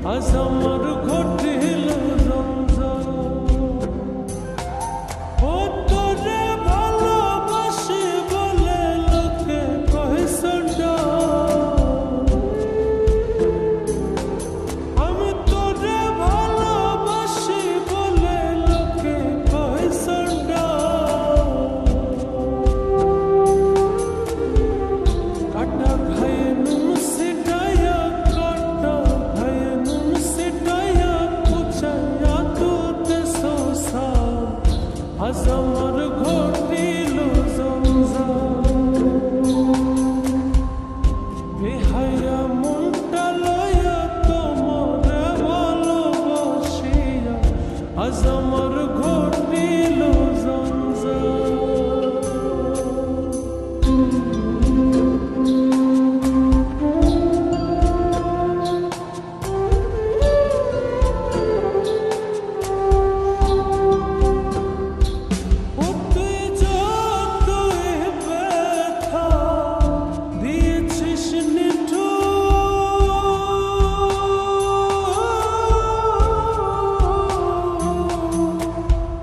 আজ আমার ঘটিল ও তোরে ভালোবাসি বলে লোকে কইছে আমি তোরে ভালোবাসি বলে লোকে কইছে কাটা খায় নুন সিটায়া কাটা খায় নুন সিটায়া কুচায়া তুতে সোসা আজ আমার ঘটিল বেহায়া মনটা লয়া তোমারে ভালোবাসিয়া আজ আমার ঘটিল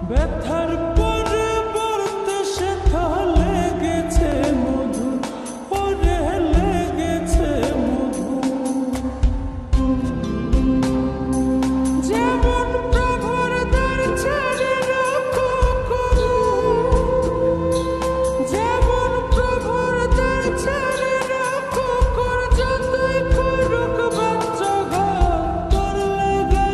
ব্যথার পরিবর্তে সেথা লেগেছে মধু ওরে লেগেছে মধু যেমন প্রভুর দ্বার ছেড়ে রাখো যেমন প্রভুর দ্বার ছেড়ে রাখো কর যতই করুক বাচ্চা ঘর তোর লেগে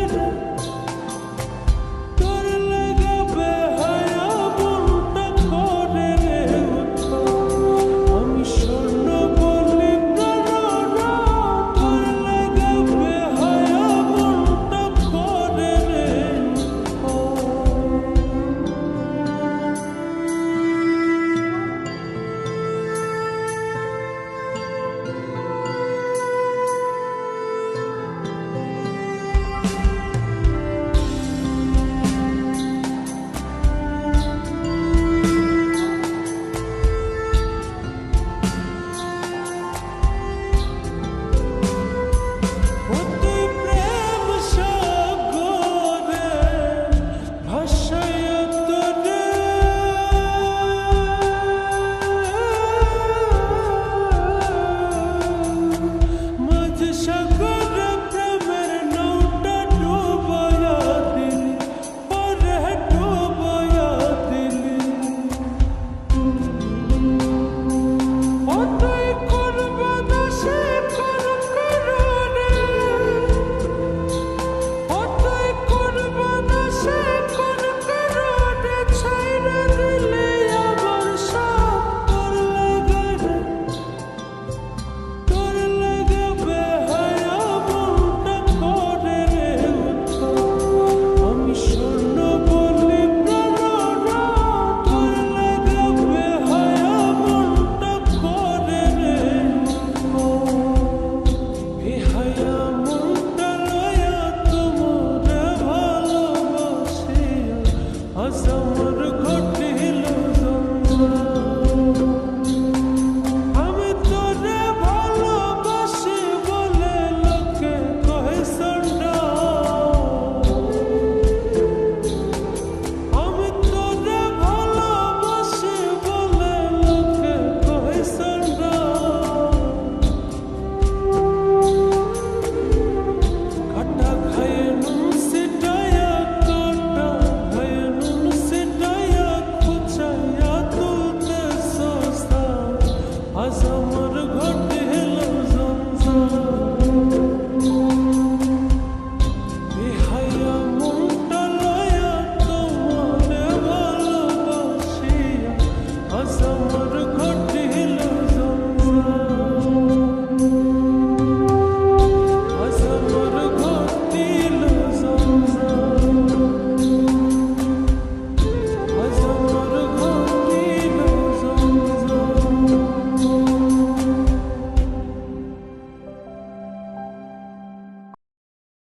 আজ আমার